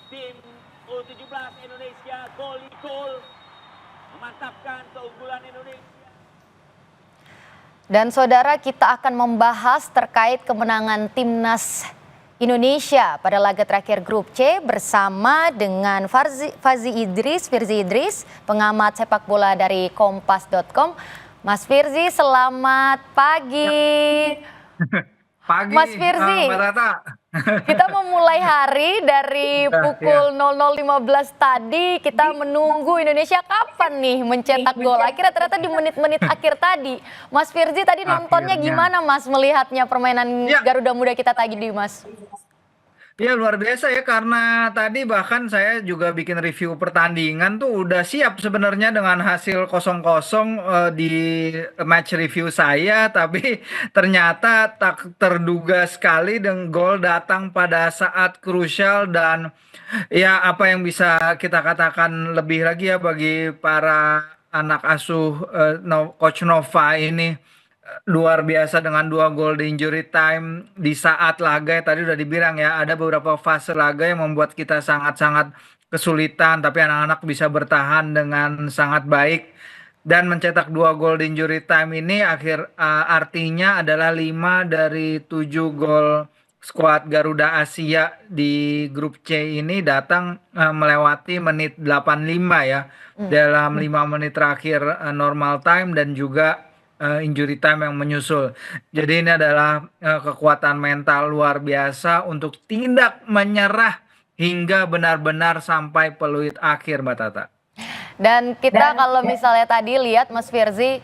tim U17 Indonesia gol memantapkan keunggulan Indonesia. Dan saudara, kita akan membahas terkait kemenangan timnas Indonesia pada laga terakhir grup C bersama dengan Firzi Idris, pengamat sepak bola dari Kompas.com. Mas Firzi, selamat pagi. Pagi, Mas Firzi, Mbak Tata. kita memulai hari dari pukul 00.15 tadi. Kita menunggu Indonesia kapan nih mencetak gol. Akhirnya ternyata di menit-menit akhir tadi. Mas Firzi tadi nontonnya gimana Mas melihatnya permainan Garuda Muda kita tadi Mas? Ya luar biasa ya, karena tadi bahkan saya juga bikin review pertandingan tuh udah siap sebenarnya dengan hasil 0-0 di match review saya, tapi ternyata tak terduga sekali dengan gol datang pada saat krusial. Dan ya apa yang bisa kita katakan lebih lagi ya bagi para anak asuh Coach Nova ini, luar biasa dengan 2 gol di injury time di saat laga. Tadi udah dibilang ya, ada beberapa fase laga yang membuat kita sangat-sangat kesulitan, tapi anak-anak bisa bertahan dengan sangat baik dan mencetak 2 gol di injury time ini artinya adalah 5 dari 7 gol skuad Garuda Asia di grup C ini datang melewati menit 85 ya, dalam 5 menit terakhir normal time dan juga injury time yang menyusul. Jadi ini adalah kekuatan mental luar biasa untuk tidak menyerah hingga benar-benar sampai peluit akhir, Mbak Tata. Dan kita kalau misalnya tadi lihat Mas Firzi,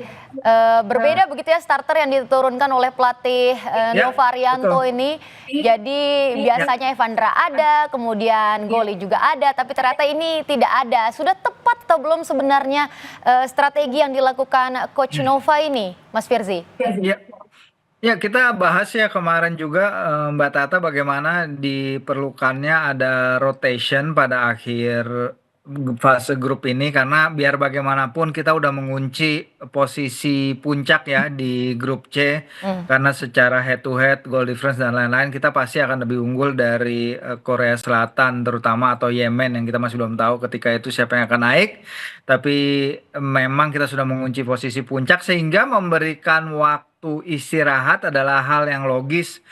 berbeda begitu ya starter yang diturunkan oleh pelatih Nova Arianto ini. Jadi biasanya Evandra ada, kemudian Goli juga ada, tapi ternyata ini tidak ada. Sudah tepat atau belum sebenarnya strategi yang dilakukan Coach Nova ini, Mas Firzi? Ya, kita bahas ya kemarin juga Mbak Tata bagaimana diperlukannya ada rotation pada akhir fase grup ini, karena biar bagaimanapun kita udah mengunci posisi puncak ya di grup C, karena secara head to head, goal difference dan lain-lain kita pasti akan lebih unggul dari Korea Selatan terutama, atau Yemen yang kita masih belum tahu ketika itu siapa yang akan naik. Tapi memang kita sudah mengunci posisi puncak sehingga memberikan waktu istirahat adalah hal yang logis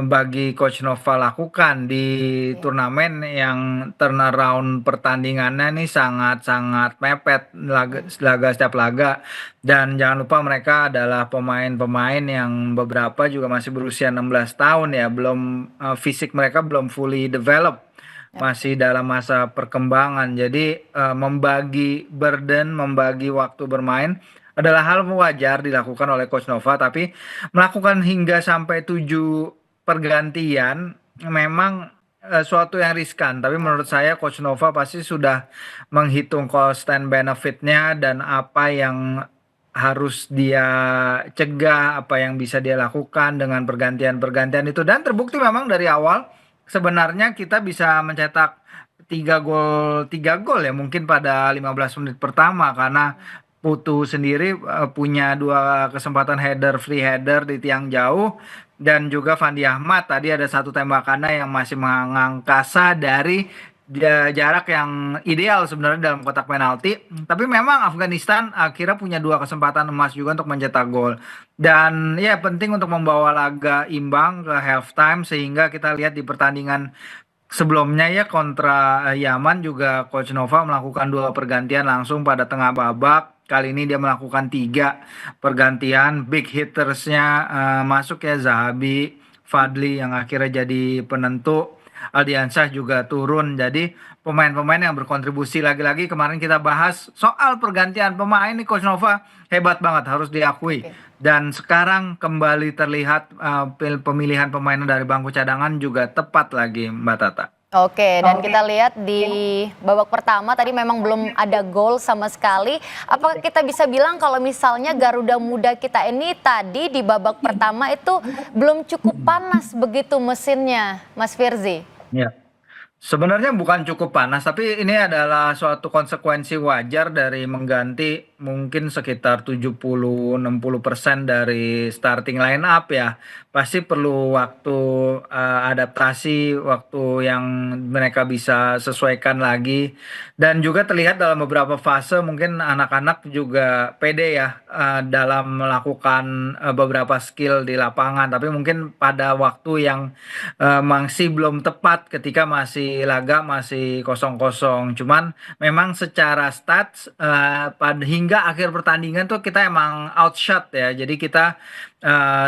bagi Coach Nova lakukan di turnamen yang turnaround pertandingannya nih sangat-sangat mepet laga setiap laga. Dan jangan lupa mereka adalah pemain-pemain yang beberapa juga masih berusia 16 tahun ya, belum fisik mereka belum fully develop, masih dalam masa perkembangan. Jadi membagi burden, membagi waktu bermain adalah hal wajar dilakukan oleh Coach Nova, tapi melakukan hingga sampai 7 pergantian memang suatu yang riskan. Tapi menurut saya Coach Nova pasti sudah menghitung cost and benefitnya dan apa yang harus dia cegah, apa yang bisa dia lakukan dengan pergantian-pergantian itu. Dan terbukti memang dari awal sebenarnya kita bisa mencetak 3 gol ya mungkin pada 15 menit pertama, karena Putu sendiri punya 2 kesempatan free header di tiang jauh, dan juga Fandi Ahmad tadi ada 1 tembakannya yang masih mengangkasa dari jarak yang ideal sebenarnya dalam kotak penalti. Tapi memang Afghanistan akhirnya punya 2 kesempatan emas juga untuk mencetak gol. Dan ya penting untuk membawa laga imbang ke halftime, sehingga kita lihat di pertandingan sebelumnya ya kontra Yaman juga Coach Nova melakukan 2 pergantian langsung pada tengah babak. Kali ini dia melakukan 3 pergantian, big hittersnya masuk ya, Zahabi, Fadli yang akhirnya jadi penentu, Aldiansyah juga turun. Jadi pemain-pemain yang berkontribusi. Lagi-lagi kemarin kita bahas soal pergantian pemain nih, Coach Nova hebat banget, harus diakui. Dan sekarang kembali terlihat pemilihan pemain dari bangku cadangan juga tepat lagi, Mbak Tata. Oke, dan kita lihat di babak pertama tadi memang belum ada gol sama sekali. Apakah kita bisa bilang kalau misalnya Garuda Muda kita ini tadi di babak pertama itu belum cukup panas begitu mesinnya, Mas Firzi? Ya, Sebenarnya bukan cukup panas, tapi ini adalah suatu konsekuensi wajar dari mengganti mungkin sekitar 70-60% dari starting line up ya. Pasti perlu waktu adaptasi, waktu yang mereka bisa sesuaikan lagi. Dan juga terlihat dalam beberapa fase mungkin anak-anak juga pede ya dalam melakukan beberapa skill di lapangan. Tapi mungkin pada waktu yang masih belum tepat ketika masih laga masih kosong-kosong. Cuman memang secara stats pada hingga akhir pertandingan tuh kita emang outshot ya. Jadi kita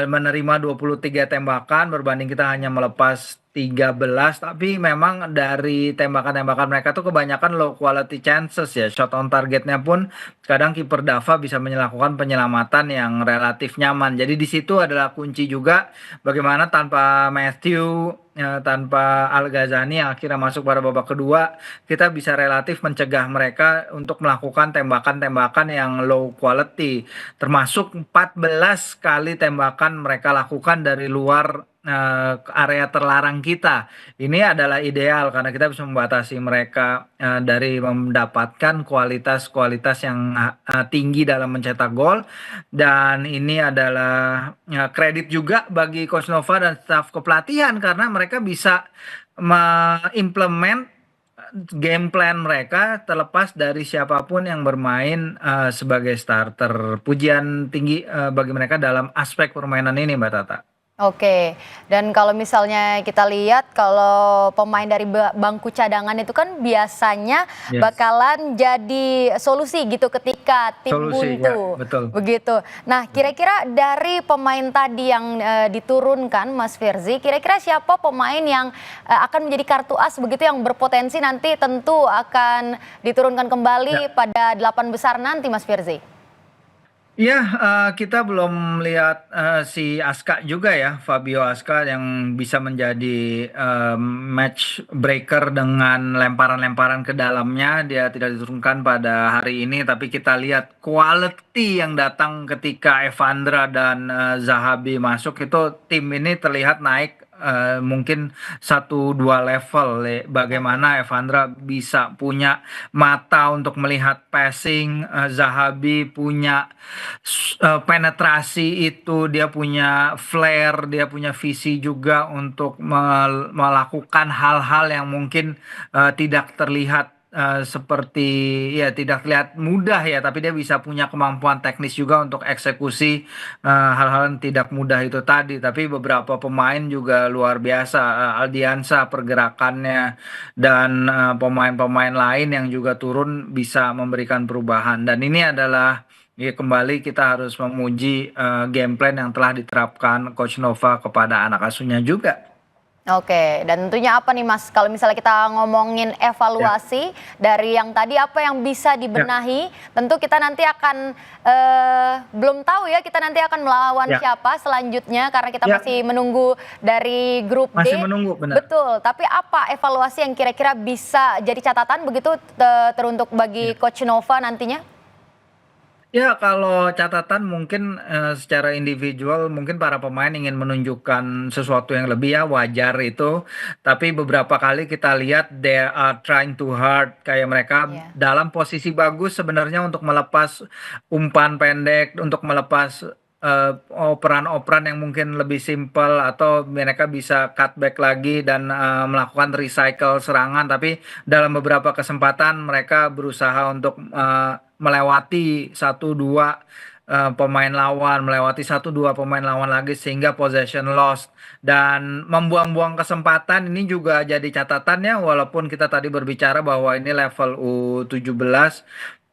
menerima 23 tembakan berbanding kita hanya melepas 13, tapi memang dari tembakan-tembakan mereka tuh kebanyakan low quality chances ya. Shot on targetnya pun kadang kiper Dava bisa melakukan penyelamatan yang relatif nyaman. Jadi di situ adalah kunci juga bagaimana tanpa Matthew, tanpa Al Ghazani yang akhirnya masuk pada babak kedua, kita bisa relatif mencegah mereka untuk melakukan tembakan-tembakan yang low quality. Termasuk 14 kali tembakan mereka lakukan dari luar area terlarang kita. Ini adalah ideal karena kita bisa membatasi mereka dari mendapatkan kualitas-kualitas yang tinggi dalam mencetak gol. Dan ini adalah kredit juga bagi Coach Nova dan staf kepelatihan karena mereka bisa mengimplement game plan mereka terlepas dari siapapun yang bermain sebagai starter. Pujian tinggi bagi mereka dalam aspek permainan ini, Mbak Tata. Oke, dan kalau misalnya kita lihat kalau pemain dari bangku cadangan itu kan biasanya Yes. bakalan jadi solusi gitu ketika tim Solusi, buntu. ya, betul. Begitu. Nah, kira-kira dari pemain tadi yang diturunkan Mas Firzi, kira-kira siapa pemain yang akan menjadi kartu as begitu yang berpotensi nanti tentu akan diturunkan kembali pada 8 besar nanti Mas Firzi? Iya, kita belum lihat si Aska juga ya, Fabio Aska yang bisa menjadi match breaker dengan lemparan-lemparan ke dalamnya. Dia tidak diturunkan pada hari ini, tapi kita lihat quality yang datang ketika Evandra dan Zahabi masuk itu tim ini terlihat naik mungkin 1-2 level. Bagaimana Evandra bisa punya mata untuk melihat passing, Zahabi punya penetrasi itu, dia punya flair, dia punya visi juga untuk melakukan hal-hal yang mungkin tidak terlihat seperti ya tidak terlihat mudah ya, tapi dia bisa punya kemampuan teknis juga untuk eksekusi hal-hal yang tidak mudah itu tadi. Tapi beberapa pemain juga luar biasa, Aldiansa pergerakannya dan pemain-pemain lain yang juga turun bisa memberikan perubahan. Dan ini adalah ya, kembali kita harus memuji game plan yang telah diterapkan Coach Nova kepada anak asuhnya juga. Oke, dan tentunya apa nih Mas, kalau misalnya kita ngomongin evaluasi dari yang tadi apa yang bisa dibenahi, tentu kita nanti akan belum tahu ya kita nanti akan melawan siapa selanjutnya karena kita masih menunggu dari grup D. Masih menunggu, benar. Betul, tapi apa evaluasi yang kira-kira bisa jadi catatan begitu teruntuk bagi Coach Nova nantinya? Ya, kalau catatan mungkin secara individual mungkin para pemain ingin menunjukkan sesuatu yang lebih ya, wajar itu. Tapi beberapa kali kita lihat they are trying too hard, kayak mereka dalam posisi bagus sebenarnya untuk melepas umpan pendek, untuk melepas operan-operan yang mungkin lebih simpel, atau mereka bisa cutback lagi dan melakukan recycle serangan. Tapi dalam beberapa kesempatan mereka berusaha untuk melewati 1-2 pemain lawan, melewati 1-2 pemain lawan lagi sehingga possession lost dan membuang-buang kesempatan. Ini juga jadi catatannya, walaupun kita tadi berbicara bahwa ini level U17,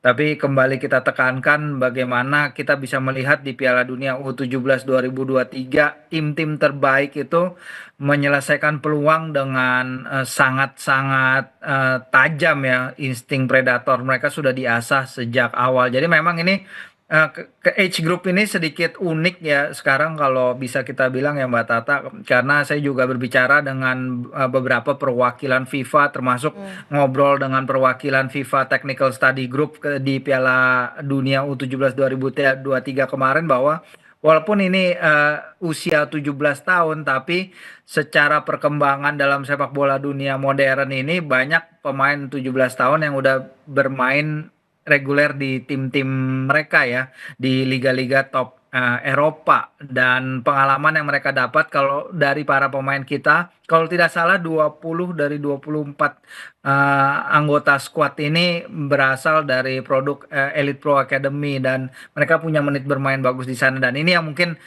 tapi kembali kita tekankan bagaimana kita bisa melihat di Piala Dunia U17 2023 tim-tim terbaik itu menyelesaikan peluang dengan sangat-sangat tajam ya. Insting predator mereka sudah diasah sejak awal. Jadi memang ini ke age group ini sedikit unik ya sekarang kalau bisa kita bilang ya Mbak Tata, karena saya juga berbicara dengan beberapa perwakilan FIFA, termasuk ngobrol dengan perwakilan FIFA Technical Study Group di Piala Dunia U17 2023 kemarin, bahwa walaupun ini usia 17 tahun, tapi secara perkembangan dalam sepak bola dunia modern ini banyak pemain 17 tahun yang udah bermain reguler di tim-tim mereka ya, di liga-liga top Eropa, dan pengalaman yang mereka dapat kalau dari para pemain kita, kalau tidak salah 20 dari 24 anggota squad ini berasal dari produk Elite Pro Academy, dan mereka punya menit bermain bagus di sana, dan ini yang mungkin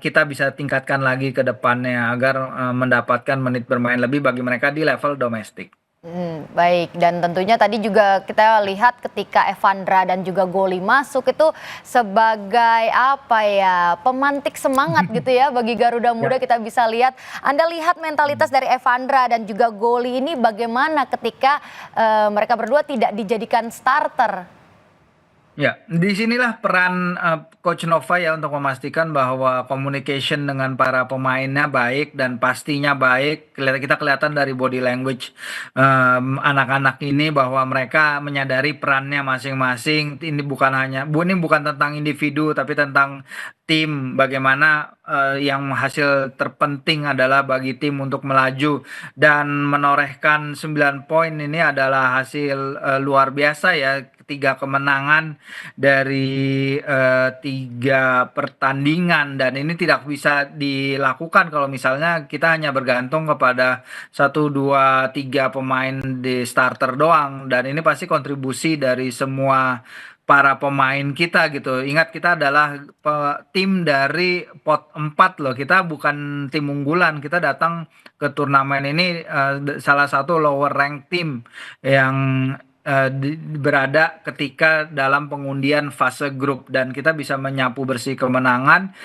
kita bisa tingkatkan lagi ke depannya agar mendapatkan menit bermain lebih bagi mereka di level domestik. Baik, dan tentunya tadi juga kita lihat ketika Evandra dan juga Goli masuk itu sebagai apa ya, pemantik semangat gitu ya bagi Garuda Muda. Kita bisa lihat, Anda lihat mentalitas dari Evandra dan juga Goli ini bagaimana ketika mereka berdua tidak dijadikan starter. Ya, disinilah peran Coach Nova ya untuk memastikan bahwa communication dengan para pemainnya baik dan pastinya baik. Kita kelihatan dari body language anak-anak ini bahwa mereka menyadari perannya masing-masing. Ini bukan tentang individu tapi tentang tim. Bagaimana yang hasil terpenting adalah bagi tim untuk melaju dan menorehkan 9 poin. Ini adalah hasil luar biasa ya. 3 kemenangan dari 3 pertandingan, dan ini tidak bisa dilakukan kalau misalnya kita hanya bergantung kepada 1, 2, 3 pemain di starter doang, dan ini pasti kontribusi dari semua para pemain kita gitu. Ingat, kita adalah tim dari pot 4 loh. Kita bukan tim unggulan. Kita datang ke turnamen ini salah satu lower rank tim yang berada ketika dalam pengundian fase grup, dan kita bisa menyapu bersih kemenangan.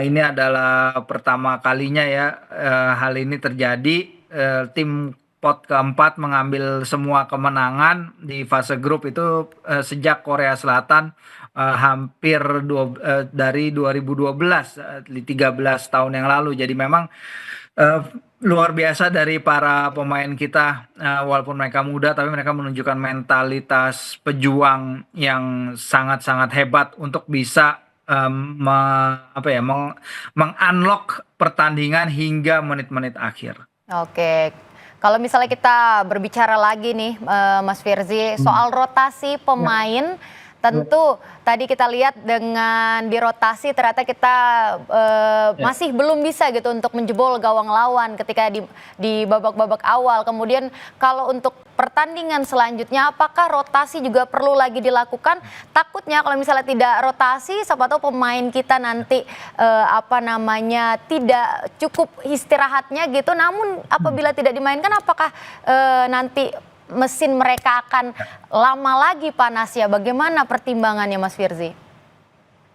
Ini adalah pertama kalinya ya hal ini terjadi. Tim pot keempat mengambil semua kemenangan di fase grup itu sejak Korea Selatan hampir dari 2012, 13 tahun yang lalu. Jadi memang luar biasa dari para pemain kita, walaupun mereka muda tapi mereka menunjukkan mentalitas pejuang yang sangat-sangat hebat untuk bisa meng-unlock pertandingan hingga menit-menit akhir. Oke, kalau misalnya kita berbicara lagi nih Mas Firzi soal rotasi pemain, tentu tadi kita lihat dengan dirotasi ternyata kita masih belum bisa gitu untuk menjebol gawang lawan ketika di babak-babak awal. Kemudian kalau untuk pertandingan selanjutnya apakah rotasi juga perlu lagi dilakukan? Takutnya kalau misalnya tidak rotasi, siapa tahu pemain kita nanti tidak cukup istirahatnya gitu. Namun apabila tidak dimainkan, apakah nanti mesin mereka akan lama lagi panasnya? Bagaimana pertimbangannya Mas Firzi?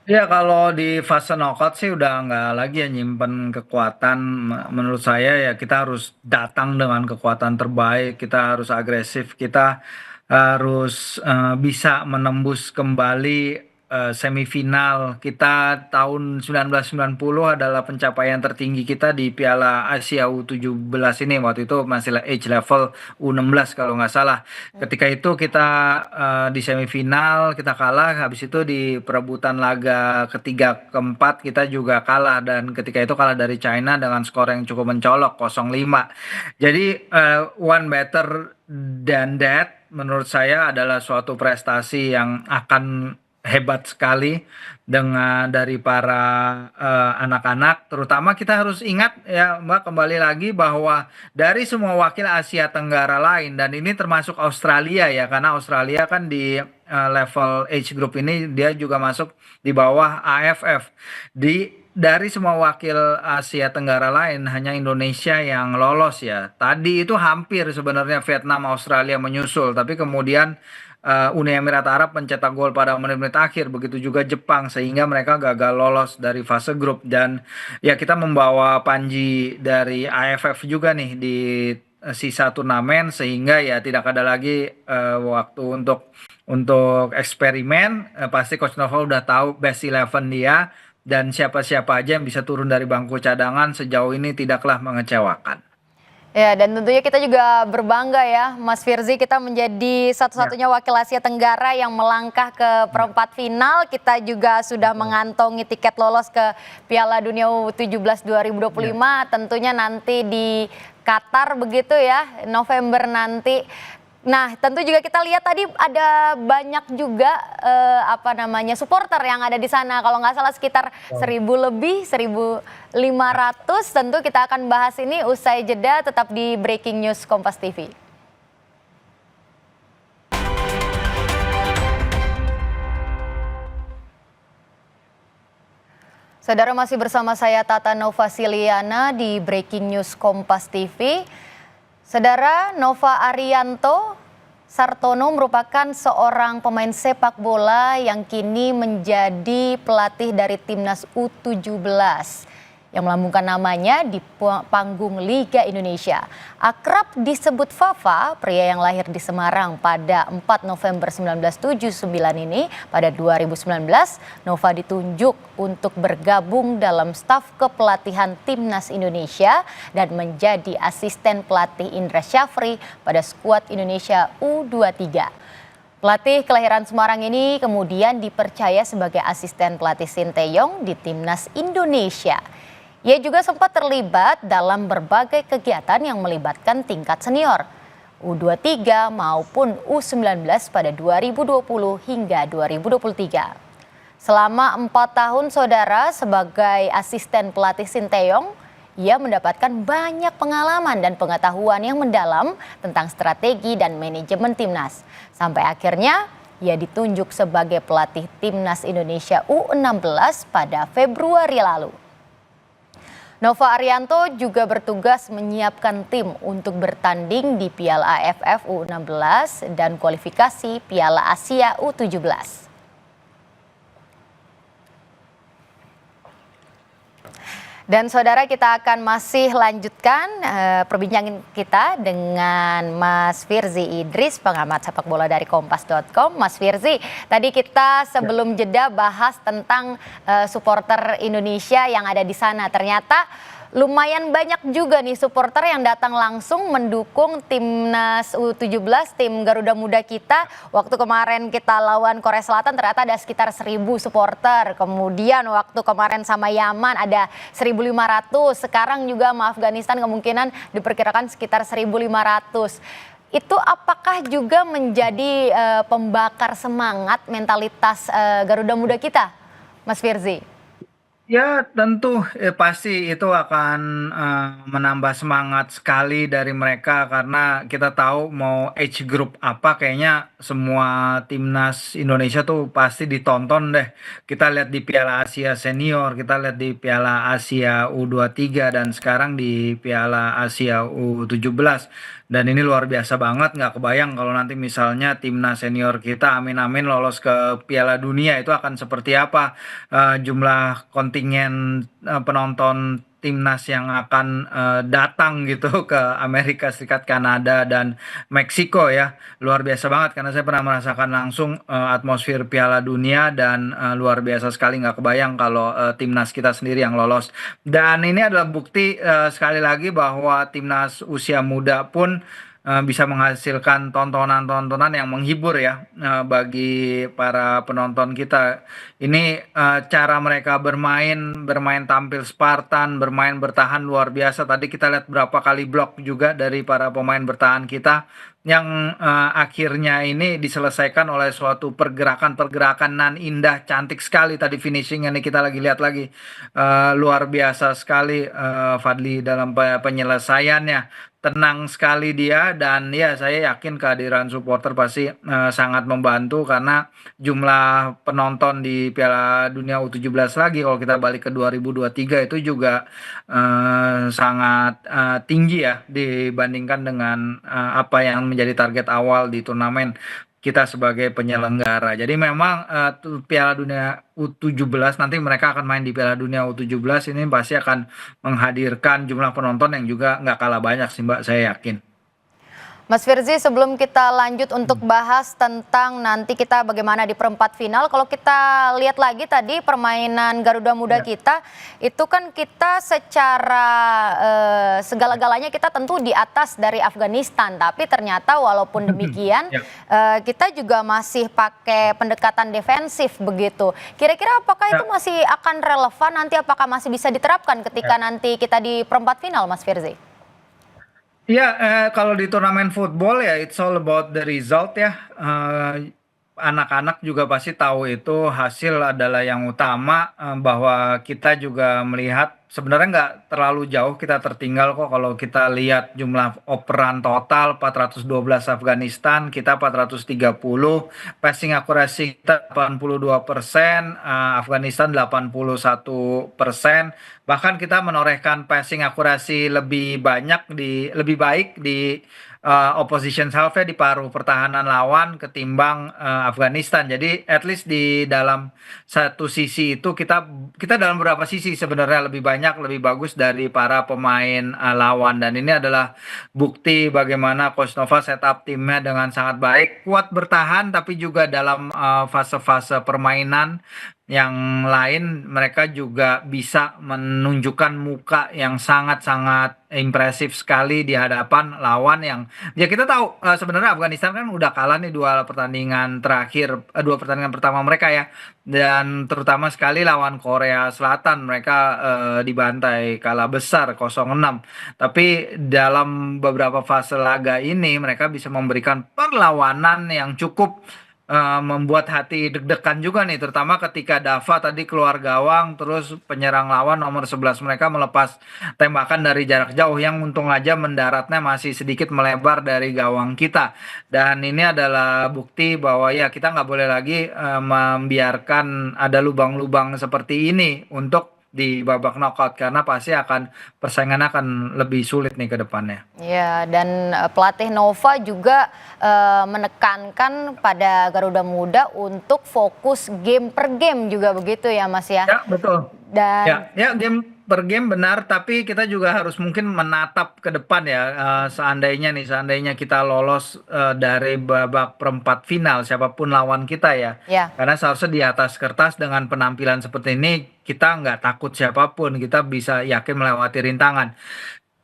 Ya, kalau di fase knockout sih udah nggak lagi ya nyimpen kekuatan. Menurut saya ya kita harus datang dengan kekuatan terbaik, kita harus agresif, kita harus bisa menembus kembali semifinal. Kita tahun 1990 adalah pencapaian tertinggi kita di Piala Asia U17 ini. Waktu itu masih age level U16 kalau nggak salah. Ketika itu kita di semifinal kita kalah, habis itu di perebutan laga ketiga keempat kita juga kalah, dan ketika itu kalah dari China dengan skor yang cukup mencolok 0-5. Jadi one better than that menurut saya adalah suatu prestasi yang akan hebat sekali dari para anak-anak. Terutama kita harus ingat ya Mbak, kembali lagi bahwa dari semua wakil Asia Tenggara lain, dan ini termasuk Australia ya, karena Australia kan di level age group ini dia juga masuk di bawah AFF. Dari semua wakil Asia Tenggara lain hanya Indonesia yang lolos ya. Tadi itu hampir sebenarnya Vietnam, Australia menyusul, tapi kemudian Uni Emirat Arab mencetak gol pada menit-menit akhir, begitu juga Jepang, sehingga mereka gagal lolos dari fase grup. Dan ya kita membawa Panji dari AFF juga nih di sisa turnamen, sehingga ya tidak ada lagi waktu untuk eksperimen. Pasti Coach Nova udah tahu best 11 dia, dan siapa-siapa aja yang bisa turun dari bangku cadangan sejauh ini tidaklah mengecewakan. Ya, dan tentunya kita juga berbangga ya, Mas Firzi, kita menjadi Ya, satu-satunya wakil Asia Tenggara yang melangkah ke ya, perempat final. Kita juga sudah betul. mengantongi tiket lolos ke Piala Dunia U17 Ya, 2025, tentunya nanti di Qatar begitu ya, November nanti. Nah, tentu juga kita lihat tadi ada banyak juga supporter yang ada di sana. Kalau nggak salah sekitar betul. 1.500. Tentu kita akan bahas ini usai jeda, tetap di Breaking News Kompas TV. Saudara, masih bersama saya Tata Novasiliana di Breaking News Kompas TV. Saudara, Nova Arianto Sartono merupakan seorang pemain sepak bola yang kini menjadi pelatih dari timnas U17 yang melambungkan namanya di panggung Liga Indonesia. Akrab disebut Fafa, pria yang lahir di Semarang pada 4 November 1979 ini, pada 2019 Nova ditunjuk untuk bergabung dalam staf kepelatihan timnas Indonesia dan menjadi asisten pelatih Indra Syafri pada skuad Indonesia U23. Pelatih kelahiran Semarang ini kemudian dipercaya sebagai asisten pelatih Sinteyong di timnas Indonesia. Ia juga sempat terlibat dalam berbagai kegiatan yang melibatkan tingkat senior, U23 maupun U19 pada 2020 hingga 2023. Selama 4 tahun saudara sebagai asisten pelatih Sinteyong, ia mendapatkan banyak pengalaman dan pengetahuan yang mendalam tentang strategi dan manajemen timnas. Sampai akhirnya ia ditunjuk sebagai pelatih timnas Indonesia U16 pada Februari lalu. Nova Arianto juga bertugas menyiapkan tim untuk bertanding di Piala AFF U16 dan kualifikasi Piala Asia U17. Dan saudara, kita akan masih lanjutkan perbincangan kita dengan Mas Firzi Idris, pengamat sepak bola dari Kompas.com. Mas Firzi, tadi kita sebelum jeda bahas tentang supporter Indonesia yang ada di sana. Ternyata lumayan banyak juga nih supporter yang datang langsung mendukung timnas U17, tim Garuda Muda kita. Waktu kemarin kita lawan Korea Selatan ternyata ada sekitar 1.000 supporter. Kemudian waktu kemarin sama Yaman ada 1.500. Sekarang juga sama Afghanistan kemungkinan diperkirakan sekitar 1.500. Itu apakah juga menjadi pembakar semangat mentalitas Garuda Muda kita, Mas Firzi? Ya tentu pasti itu akan menambah semangat sekali dari mereka karena kita tahu mau age group apa kayaknya semua timnas Indonesia tuh pasti ditonton deh. Kita lihat di Piala Asia Senior, kita lihat di Piala Asia U23 dan sekarang di Piala Asia U17. Dan ini luar biasa banget, nggak kebayang kalau nanti misalnya timnas senior kita amin-amin lolos ke Piala Dunia itu akan seperti apa jumlah kontingen penonton timnas yang akan datang gitu ke Amerika Serikat, Kanada dan Meksiko ya. Luar biasa banget karena saya pernah merasakan langsung atmosfer Piala Dunia dan luar biasa sekali, nggak kebayang kalau timnas kita sendiri yang lolos. Dan ini adalah bukti sekali lagi bahwa timnas usia muda pun bisa menghasilkan tontonan-tontonan yang menghibur ya bagi para penonton kita. Ini cara mereka bermain tampil Spartan, bermain bertahan luar biasa. Tadi kita lihat berapa kali blok juga dari para pemain bertahan kita yang akhirnya ini diselesaikan oleh suatu pergerakan-pergerakan nan indah, cantik sekali tadi finishing ini kita lagi lihat lagi. Luar biasa sekali Fadli dalam penyelesaiannya. Tenang sekali dia dan ya saya yakin kehadiran supporter pasti sangat membantu karena jumlah penonton di Piala Dunia U17 lagi kalau kita balik ke 2023 itu juga sangat tinggi ya dibandingkan dengan apa yang menjadi target awal di turnamen kita sebagai penyelenggara. Jadi memang Piala Dunia U17 nanti mereka akan main di Piala Dunia U17 ini pasti akan menghadirkan jumlah penonton yang juga nggak kalah banyak sih Mbak, saya yakin. Mas Firzi, sebelum kita lanjut untuk bahas tentang nanti kita bagaimana di perempat final, kalau kita lihat lagi tadi permainan Garuda Muda kita, itu kan kita secara segala-galanya kita tentu di atas dari Afghanistan, tapi ternyata walaupun demikian kita juga masih pakai pendekatan defensif begitu. Kira-kira apakah itu masih akan relevan nanti, apakah masih bisa diterapkan ketika nanti kita di perempat final, Mas Firzi? Ya, kalau di turnamen football ya it's all about the result ya. Anak-anak juga pasti tahu itu hasil adalah yang utama, bahwa kita juga melihat sebenarnya nggak terlalu jauh kita tertinggal kok kalau kita lihat jumlah operan total 412 Afghanistan, kita 430, passing akurasi kita 82%, Afghanistan 81%. Bahkan kita menorehkan passing akurasi lebih baik di opposition half-nya, di paruh pertahanan lawan ketimbang Afghanistan. Jadi at least di dalam satu sisi itu kita dalam beberapa sisi sebenarnya lebih bagus dari para pemain lawan, dan ini adalah bukti bagaimana Coach Nova setup timnya dengan sangat baik, kuat bertahan, tapi juga dalam fase-fase permainan yang lain mereka juga bisa menunjukkan muka yang sangat-sangat impresif sekali di hadapan lawan yang ya kita tahu sebenarnya Afghanistan kan udah kalah nih dua pertandingan pertama mereka ya, dan terutama sekali lawan Korea Selatan mereka dibantai kalah besar 0-6, tapi dalam beberapa fase laga ini mereka bisa memberikan perlawanan yang cukup membuat hati deg-degan juga nih, terutama ketika Dava tadi keluar gawang, terus penyerang lawan nomor 11 mereka melepas tembakan dari jarak jauh yang untung aja mendaratnya masih sedikit melebar dari gawang kita. Dan ini adalah bukti bahwa ya kita nggak boleh lagi membiarkan ada lubang-lubang seperti ini untuk di babak knockout, karena pasti persaingan akan lebih sulit nih ke depannya. Ya, dan pelatih Nova juga menekankan pada Garuda Muda untuk fokus game per game juga begitu ya, Mas ya? Ya, betul. Dan Ya, game per game benar, tapi kita juga harus mungkin menatap ke depan ya. Seandainya kita lolos dari babak perempat final, siapapun lawan kita ya. Karena seharusnya di atas kertas dengan penampilan seperti ini, kita nggak takut siapapun, kita bisa yakin melewati rintangan.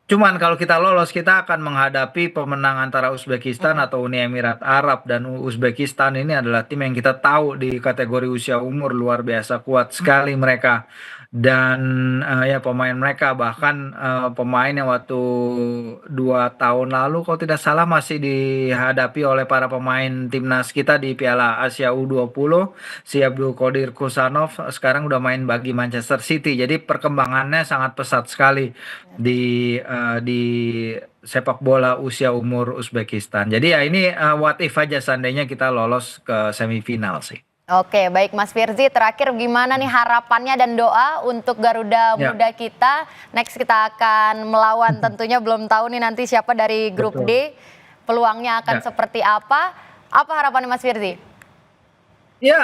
Cuman kalau kita lolos, kita akan menghadapi pemenang antara Uzbekistan atau Uni Emirat Arab, dan Uzbekistan ini adalah tim yang kita tahu di kategori usia umur luar biasa kuat sekali mereka. Dan ya pemain mereka bahkan pemain yang waktu 2 tahun lalu kalau tidak salah masih dihadapi oleh para pemain timnas kita di Piala Asia U20, si Abdul Qadir Kusanov sekarang udah main bagi Manchester City. Jadi perkembangannya sangat pesat sekali di sepak bola usia umur Uzbekistan. Jadi ya ini what if aja seandainya kita lolos ke semifinal sih. Oke, baik Mas Firzi, terakhir gimana nih harapannya dan doa untuk Garuda Muda kita? Next kita akan melawan, tentunya belum tahu nih nanti siapa dari grup D, peluangnya akan seperti apa? Apa harapannya Mas Firzi? Ya,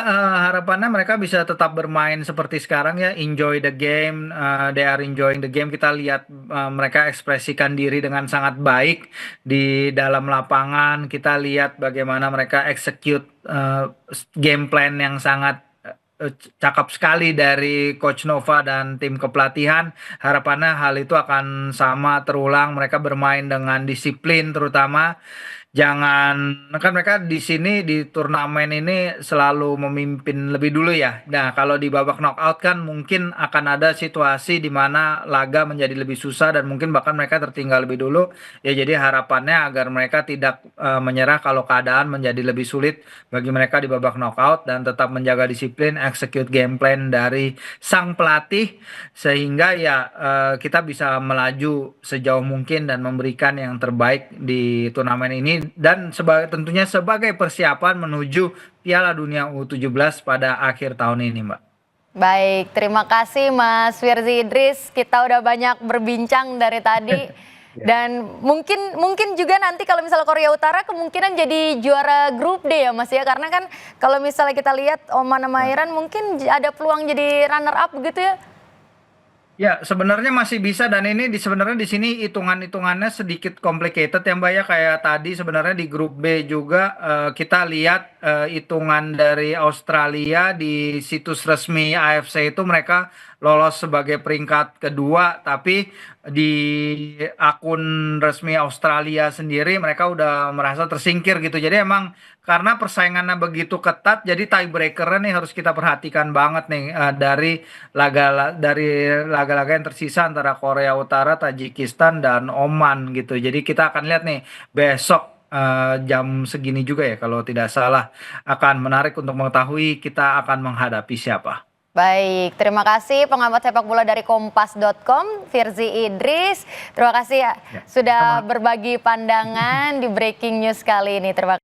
harapannya mereka bisa tetap bermain seperti sekarang ya, enjoy the game, they are enjoying the game. Kita lihat mereka ekspresikan diri dengan sangat baik di dalam lapangan. Kita lihat bagaimana mereka execute game plan yang sangat cakep sekali dari Coach Nova dan tim kepelatihan. Harapannya hal itu akan sama terulang, mereka bermain dengan disiplin terutama. Kan mereka di sini di turnamen ini selalu memimpin lebih dulu ya. Nah, kalau di babak knockout kan mungkin akan ada situasi di mana laga menjadi lebih susah dan mungkin bahkan mereka tertinggal lebih dulu. Ya jadi harapannya agar mereka tidak menyerah kalau keadaan menjadi lebih sulit bagi mereka di babak knockout, dan tetap menjaga disiplin, execute game plan dari sang pelatih sehingga ya kita bisa melaju sejauh mungkin dan memberikan yang terbaik di turnamen ini, dan tentunya sebagai persiapan menuju Piala Dunia U17 pada akhir tahun ini, Mbak. Baik, terima kasih Mas Firzi Idris. Kita udah banyak berbincang dari tadi. Dan mungkin juga nanti kalau misalnya Korea Utara kemungkinan jadi juara grup D ya Mas ya. Karena kan kalau misalnya kita lihat Oman sama Iran mungkin ada peluang jadi runner up gitu ya. Ya, sebenarnya masih bisa dan ini sebenarnya di sini hitungan-hitungannya sedikit complicated ya Mbak ya kayak tadi sebenarnya di grup B juga kita lihat hitungan dari Australia di situs resmi AFC itu mereka lolos sebagai peringkat kedua tapi di akun resmi Australia sendiri mereka udah merasa tersingkir gitu. Jadi emang karena persaingannya begitu ketat jadi tiebreaker nih harus kita perhatikan banget nih dari laga-laga yang tersisa antara Korea Utara, Tajikistan dan Oman gitu. Jadi kita akan lihat nih besok jam segini juga ya kalau tidak salah akan menarik untuk mengetahui kita akan menghadapi siapa. Baik, terima kasih pengamat sepak bola dari Kompas.com, Firzi Idris. Terima kasih ya Ya, sudah sama. berbagi pandangan di breaking news kali ini. Terima